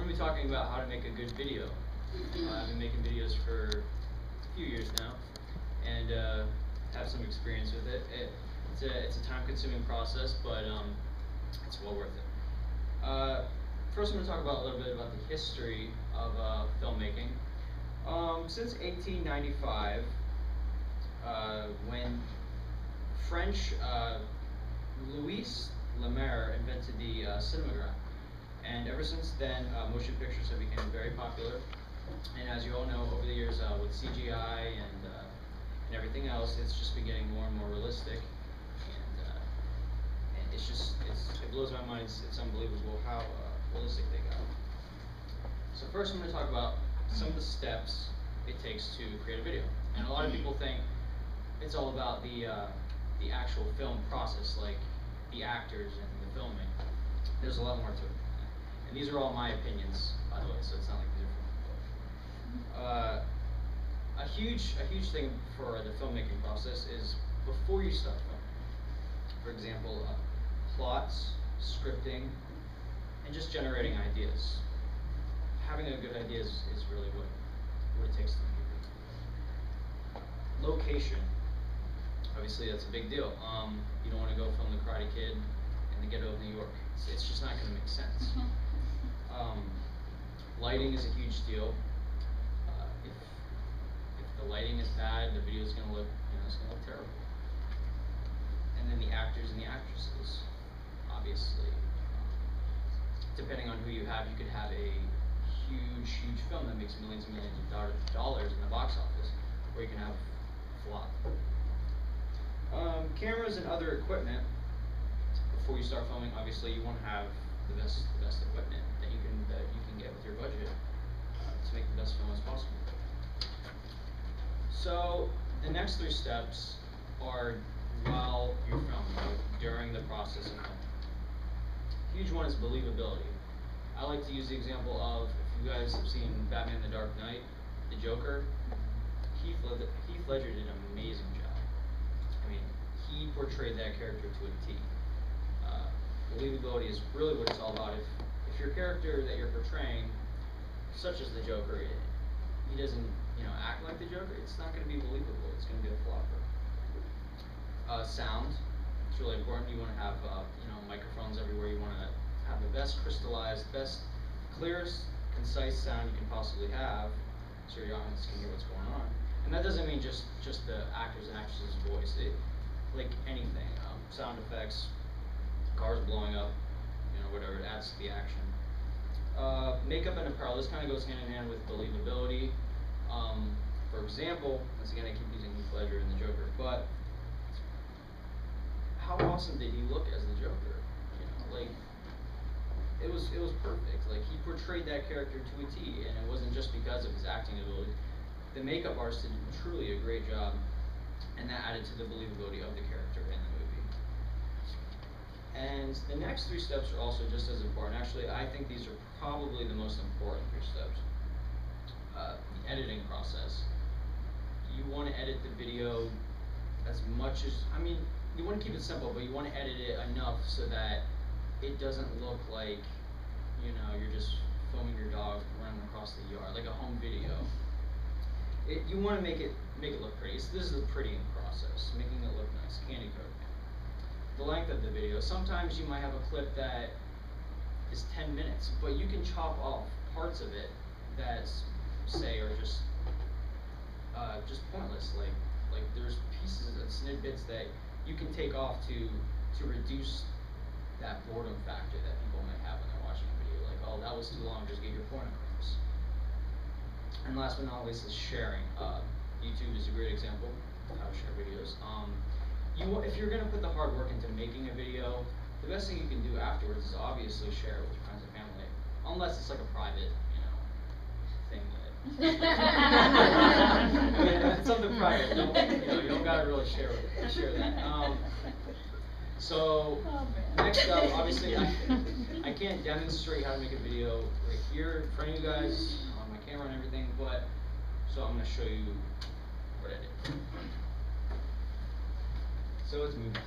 I'm going to be talking about how to make a good video. I've been making videos for a few years now, and have some experience with it. It's a time-consuming process, but it's well worth it. First, I'm going to talk about a little bit about the history of filmmaking. Since 1895, when French Louis Lumière invented the cinematograph. And ever since then, motion pictures have become very popular. And as you all know, over the years with CGI and everything else, it's just been getting more and more realistic. And it blows my mind. It's unbelievable how realistic they got. So first, I'm going to talk about some of the steps it takes to create a video. And a lot of people think it's all about the actual film process, like the actors and the filming. There's a lot more to it. And these are all my opinions, by the way, so it's not like these are from a huge thing for the filmmaking process is before you start filming. For example, plots, scripting, and just generating ideas. Having a good idea is really what it takes to make a video. Location. Obviously, that's a big deal. You don't want to go film The Karate Kid in the ghetto of New York. It's just not going to make sense. Lighting is a huge deal. If the lighting is bad, the video is going to look, it's going to look terrible. And then the actors and the actresses, obviously. Depending on who you have, you could have a huge film that makes millions and millions of dollars in the box office, or you can have a flop. Cameras and other equipment. Before you start filming, obviously you want to have the best equipment that you can get with your budget to make the best film as possible. So the next three steps are while you're filming, during the process of filming. Huge one is believability. I like to use the example of, if you guys have seen Batman: The Dark Knight, the Joker, Heath Ledger did an amazing job. I mean, he portrayed that character to a T. Believability is really what it's all about. If your character that you're portraying, such as the Joker, he doesn't act like the Joker, it's not going to be believable. It's going to be a flopper. Sound, it's really important. You want to have microphones everywhere. You want to have the best crystallized, clearest, concise sound you can possibly have, so your audience can hear what's going on. And that doesn't mean just the actors and actresses' voice. Like anything, sound effects, cars blowing up, whatever, it adds to the action. Makeup and apparel, this kind of goes hand in hand with believability. For example, once again I keep using Heath Ledger and the Joker, but how awesome did he look as the Joker? It was perfect. Like, he portrayed that character to a T, and it wasn't just because of his acting ability. The makeup artist did truly a great job, and that added to the believability of the character in the movie. And the next three steps are also just as important. Actually, I think these are probably the most important three steps. The editing process. You want to edit the video as much as, you want to keep it simple, but you want to edit it enough so that it doesn't look like, you're just filming your dog running across the yard, like a home video. You want to make it look pretty. So this is the prettying process, making it look nice, candy coating. The length of the video. Sometimes you might have a clip that is 10 minutes, but you can chop off parts of it that, say, are just pointless. Like there's pieces and snippets that you can take off to reduce that boredom factor that people might have when they're watching a video. Like, oh, that was too long, just get your point across. And last but not least is sharing. YouTube is a great example of how to share videos. If you're going to put the hard work into making a video, the best thing you can do afterwards is obviously share it with your friends and family, unless it's like a private, thing that. It's something private. You don't gotta really share that. So next up, obviously, I can't demonstrate how to make a video right here in front of you guys on my camera and everything, but so I'm gonna show you what I did. So it's movie time.